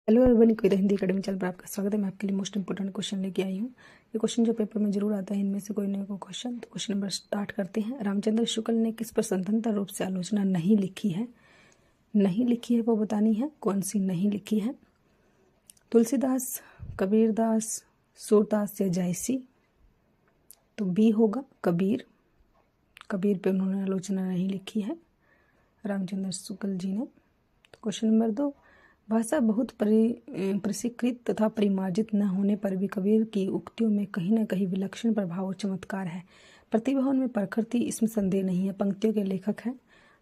Hello everyone, कविता Hindi academy channel पर आपका स्वागत है। मैं आपके लिए मोस्ट इंपोर्टेंट क्वेश्चन लेके आई हूँ। ये क्वेश्चन जो पेपर में जरूर आता है, इनमें से कोई ना कोई क्वेश्चन। तो क्वेश्चन नंबर स्टार्ट करते हैं। रामचंद्र शुक्ल ने किस पर स्वतंत्र रूप से आलोचना नहीं लिखी है? नहीं लिखी है वो बतानी है। कौन सी नहीं लिखी है? तुलसीदास, कबीरदास, सूरदास या जायसी? तो बी होगा कबीर। कबीर पे उन्होंने आलोचना नहीं लिखी है रामचंद्र शुक्ल जी ने। तो क्वेश्चन नंबर 2, भाषा बहुत प्रशिक्षित तथा परिमार्जित न होने पर भी कबीर की उक्तियों में कहीं न कहीं विलक्षण प्रभाव और चमत्कार है। प्रतिभा में प्रखर थी, इसमें संदेह नहीं है। पंक्तियों के लेखक हैं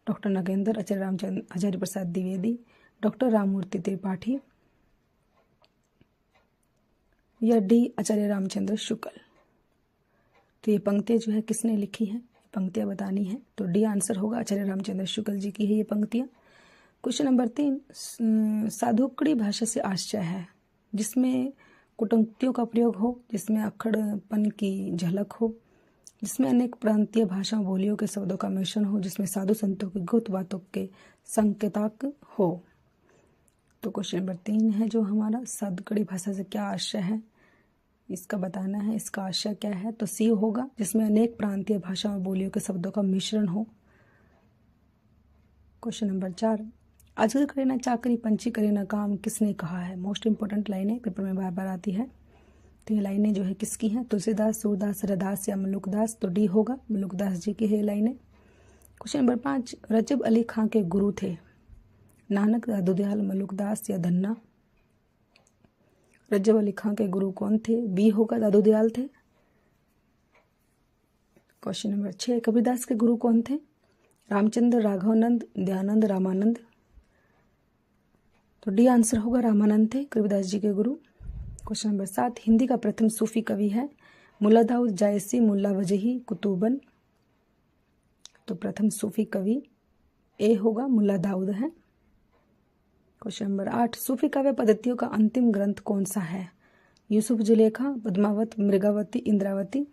डॉक्टर नगेंद्र, आचार्य रामचंद्र, हजारी प्रसाद द्विवेदी, डॉक्टर राममूर्ति त्रिपाठी या डी आचार्य रामचंद्र शुक्ल? तो ये पंक्तियाँ जो है किसने लिखी हैं, पंक्तियाँ बतानी है। तो डी आंसर होगा, आचार्य रामचंद्र शुक्ल जी की है ये पंक्तियाँ। क्वेश्चन नंबर 3, साधुकड़ी भाषा से आश्चर्य है जिसमें कुटंक्तियों का प्रयोग हो, जिसमें अक्खड़पन की झलक हो, जिसमें अनेक प्रांतीय भाषाओं बोलियों के शब्दों का मिश्रण हो, जिसमें साधु संतों की गुप्त बातों के संकेतक हो। तो क्वेश्चन नंबर 3 है जो हमारा, साधुकड़ी भाषा से क्या आशय है, इसका बताना है। इसका आशय क्या है? तो सी होगा, जिसमें अनेक प्रांतीय भाषाओं बोलियों के शब्दों का मिश्रण हो। क्वेश्चन नंबर 4, अजगर करे ना चाकरी, पंछी करे ना काम, किसने कहा है? मोस्ट इंपोर्टेंट लाइनें पेपर में बार बार आती है। तो ये लाइनें जो है किसकी हैं? तुलसीदास, सूरदास, रदास या मलुकदास? तो डी होगा, मलुकदास जी की है लाइनें। क्वेश्चन नंबर 5, रजब अली खां के गुरु थे नानक, दादूदयाल, मलुकदास या धन्ना? रजब अली खां के गुरु कौन थे? बी होगा, दादूदयाल थे। क्वेश्चन नंबर 6, कबीरदास के गुरु कौन थे? रामचंद्र, राघवानंद, दयानंद, रामानंद? तो डी आंसर होगा, रामानंद थे कबीरदास जी के गुरु। क्वेश्चन नंबर 7, हिंदी का प्रथम सूफी कवि है? मुल्ला दाऊद, जायसी, मुल्ला वजही, कुतुबन? तो प्रथम सूफी कवि ए होगा, मुल्ला दाऊद है। क्वेश्चन नंबर 8, सूफी काव्य पद्धतियों का अंतिम ग्रंथ कौन सा है? यूसुफ जुलेखा, पद्मावत, मृगावती, इंद्रावती?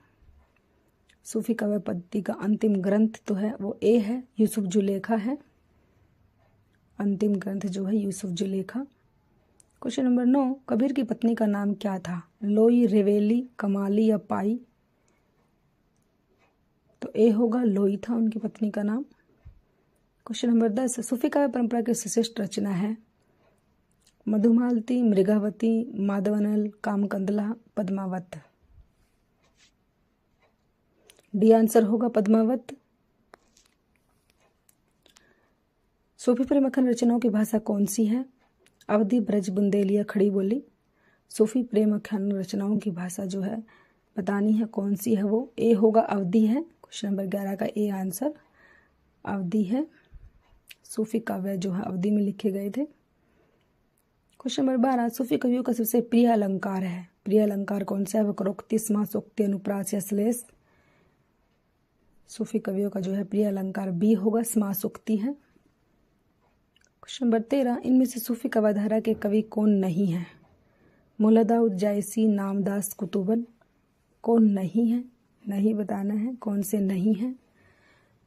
सूफी काव्य पद्धति का अंतिम ग्रंथ तो है वो ए है, यूसुफ जुलेखा है। अंतिम ग्रंथ जो है यूसुफ जुलेखा। क्वेश्चन नंबर 9, कबीर की पत्नी का नाम क्या था? लोई, रेवेली, कमाली या पाई? तो ए होगा, लोई था उनकी पत्नी का नाम। क्वेश्चन नंबर 10, सूफी काव्य परंपरा की श्रेष्ठ रचना है? मधुमालती, मृगावती, माधवनल, कामकंदला, पद्मावत? डी आंसर होगा, पद्मावत। सूफी प्रेमखंड रचनाओं की भाषा कौन सी है? अवधी, ब्रज, बुंदेलिया, खड़ी बोली? सूफी प्रेमखंड रचनाओं की भाषा जो है बतानी है कौन सी है, वो ए होगा, अवधी है। क्वेश्चन नंबर 11 का ए आंसर अवधी है। सूफी काव्य जो है अवधी में लिखे गए थे। क्वेश्चन नंबर 12, सूफी कवियों का सबसे प्रिय अलंकार है? प्रिय अलंकार कौन सा है? वक्रोक्ति, समासोक्ति, अनुप्रास या श्लेष? सूफी कवियों का जो है प्रिय अलंकार बी होगा, समासोक्ति है। क्वेश्चन नंबर 13, इनमें से सूफी काव्यधारा के कवि कौन नहीं है? मुल्ला दाऊद, जायसी, नामदास, कुतुबन? कौन नहीं है? नहीं बताना है कौन से नहीं है।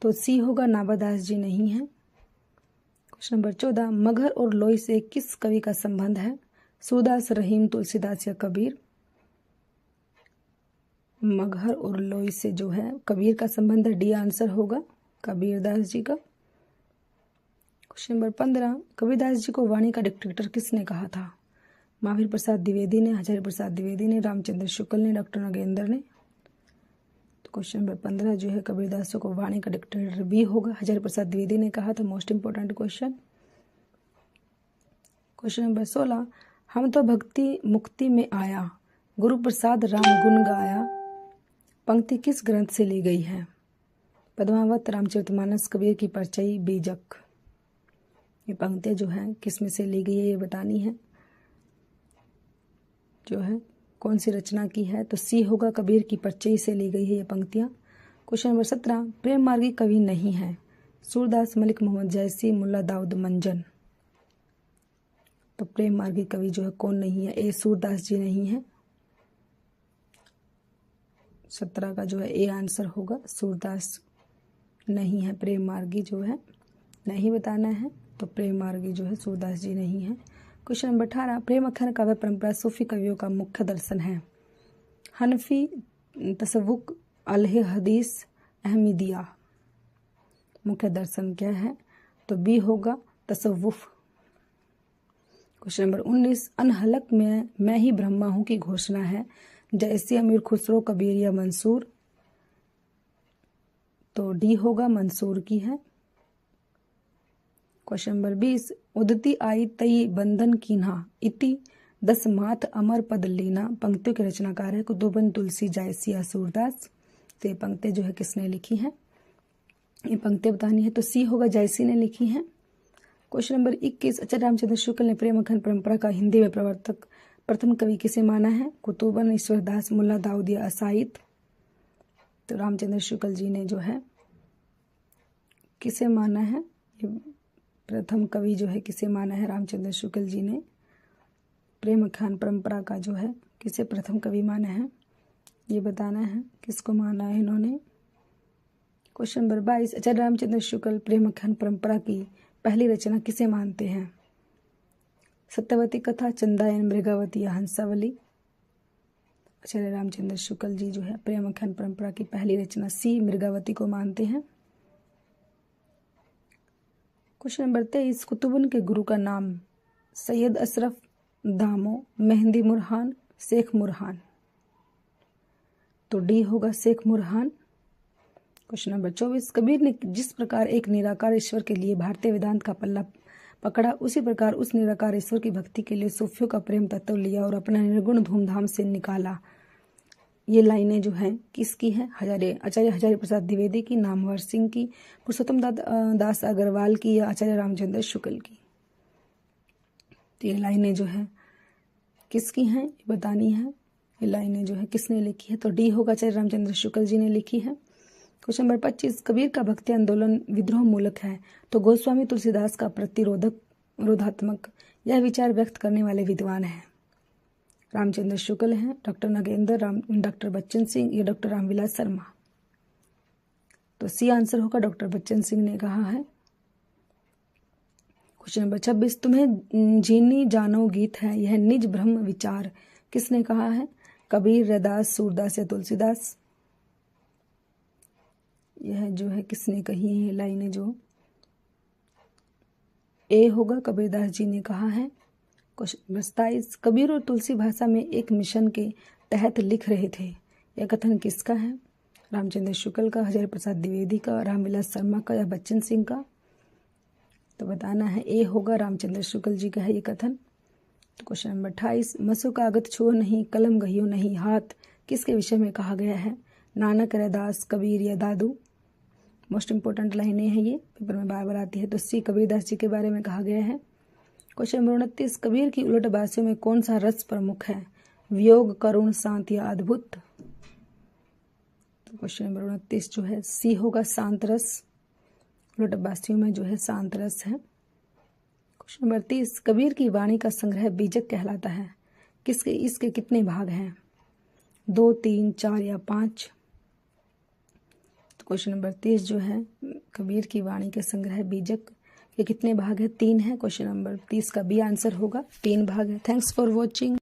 तो सी होगा, नाबादास जी नहीं है। क्वेश्चन नंबर 14, मगहर और लोई से किस कवि का संबंध है? सूरदास, रहीम, तुलसीदास या कबीर? मगहर और लोई से जो है कबीर का संबंध है, डी आंसर होगा, कबीरदास जी का। क्वेश्चन नंबर 15, कबीरदास जी को वाणी का डिक्टेटर किसने कहा था? महावीर प्रसाद द्विवेदी ने, हजारी प्रसाद द्विवेदी ने, रामचंद्र शुक्ल ने, डॉक्टर नगेंद्र ने? तो क्वेश्चन नंबर 15 जो है कबीरदास को वाणी का डिक्टेटर बी होगा, हजारी प्रसाद द्विवेदी ने कहा था। Most important question. Question number 16, हम तो भक्ति मुक्ति में आया, गुरु प्रसाद राम गुण गाया? पंक्ति किस ग्रंथ से ली गई है? पद्मावत, रामचरितमानस, कबीर की परचई, बीजक? ये पंक्तियाँ जो है किस में से ली गई है ये बतानी है, जो है कौन सी रचना की है? तो सी होगा, कबीर की परचई से ली गई है ये पंक्तियाँ। क्वेश्चन नंबर 17, प्रेम मार्गी कवि नहीं है? सूरदास, मलिक मोहम्मद, जायसी, मुल्ला दाऊद, मंजन? तो प्रेम मार्गी कवि जो है कौन नहीं है? ए सूरदास जी नहीं है। 17 का जो है ए आंसर होगा, सूरदास नहीं है। प्रेम मार्गी जो है नहीं बताना है, तो प्रेम मार्गी जो है सूरदास जी नहीं है। क्वेश्चन नंबर 18, प्रेम अख्यान काव्य परंपरा सूफी कवियों का मुख्य दर्शन है। हनफी, तसव्वुक, अलह हदीस, अहमदिया। मुख्य दर्शन क्या है? तो बी होगा तसव्वुफ। क्वेश्चन नंबर 19, अनहलक में मैं ही ब्रह्मा हूं की घोषणा है, जैसे अमीर खुसरो, कबीर या मंसूर। तो डी होगा, मंसूर की है। क्वेश्चन नंबर 20, उदती आई तई बंधन कीन्हा इति 10 माथ अमर पद लीना। पंक्तियों के रचनाकार है कुतुबन, तुलसी, जायसी, सूरदास। तो ये पंक्ति जो है किसने लिखी है? ये पंक्ति बतानी है, तो सी होगा, जायसी ने लिखी है। क्वेश्चन नंबर 21, आचार्य रामचंद्र शुक्ल ने प्रेम अख्यान परंपरा का हिंदी में प्रवर्तक प्रथम कवि किसे माना है? कुतुबन, ईश्वरदास, मुल्ला दाऊद या असाइद। तो रामचंद्र शुक्ल जी ने जो है किसे माना है? प्रथम कवि जो है किसे माना है? रामचंद्र शुक्ल जी ने प्रेम अख्यान परंपरा का जो है किसे प्रथम कवि माना है? ये बताना है किसको माना है इन्होंने। क्वेश्चन नंबर 22, आचार्य रामचंद्र शुक्ल प्रेम अख्यान परंपरा की पहली रचना किसे मानते हैं? सत्यवती कथा, चंदायन, मृगावती या हंसावली। आचार्य रामचंद्र शुक्ल जी जो है प्रेम अख्यान परंपरा की पहली रचना सी, मृगावती को मानते हैं। क्वेश्चन नंबर 23, कुतुबन के गुरु का नाम? सैयद अशरफ, दामो, मेहंदी मुरहान, शेख मुरहान। तो डी होगा, शेख मुरहान। क्वेश्चन नंबर 24, कबीर ने जिस प्रकार एक निराकार ईश्वर के लिए भारतीय वेदांत का पल्ला पकड़ा, उसी प्रकार उस निराकार ईश्वर की भक्ति के लिए सूफियों का प्रेम तत्व लिया और अपना निर्गुण धूमधाम से निकाला। ये लाइनें जो हैं किसकी हैं? आचार्य हजारी प्रसाद द्विवेदी की, नामवर सिंह की, पुरुषोत्तम दास अग्रवाल की या आचार्य रामचंद्र शुक्ल की। तो ये लाइनें जो है किसकी हैं ये बतानी है। ये लाइनें जो है किसने लिखी है? तो डी होगा, आचार्य रामचंद्र शुक्ल जी ने लिखी है। क्वेश्चन नंबर 25, कबीर का भक्ति आंदोलन विद्रोह मूलक है, तो गोस्वामी तुलसीदास का प्रतिरोधात्मक यह विचार व्यक्त करने वाले विद्वान हैं? रामचंद्र शुक्ल हैं, डॉक्टर नागेंद्र राम, डॉक्टर बच्चन सिंह या डॉक्टर रामविलास शर्मा। तो सी आंसर होगा, डॉक्टर बच्चन सिंह ने कहा है। क्वेश्चन नंबर 26, तुम्हें जीनी जानो गीत है, यह निज ब्रह्म विचार, किसने कहा है? कबीर, रैदास, सूरदास या तुलसीदास। यह जो है किसने कही है लाइनें? जो ए होगा, कबीरदास जी ने कहा है। क्वेश्चन नंबर 27, कबीर और तुलसी भाषा में एक मिशन के तहत लिख रहे थे, यह कथन किसका है? रामचंद्र शुक्ल का, हजारी प्रसाद द्विवेदी का, रामविलास शर्मा का या बच्चन सिंह का। तो बताना है ए होगा, रामचंद्र शुक्ल जी का है ये कथन। तो क्वेश्चन नंबर 28, मसु कागत छुओ नहीं, कलम गहियो नहीं हाथ, किसके विषय में कहा गया है? नानक, रैदास, कबीर या दादू। मोस्ट इंपॉर्टेंट लाइनें हैं ये, पेपर में बार बार आती है। तो सी, कबीरदास जी के बारे में कहा गया है। क्वेश्चन नंबर 29, कबीर की उलट बासियों में कौन सा रस प्रमुख है? वियोग, करुण, शांत या अद्भुत। तो क्वेश्चन नंबर 29 जो है सी होगा, शांत रस। उलट बासियों में जो है शांत रस है। क्वेश्चन नंबर 30, कबीर की वाणी का संग्रह बीजक कहलाता है, इसके कितने भाग हैं? 2, 3, 4 या 5। तो क्वेश्चन नंबर 30 जो है कबीर की वाणी के संग्रह बीजक के कितने भाग है? 3 है। क्वेश्चन नंबर 30 का बी आंसर होगा, 3 भाग है। Thanks for watching.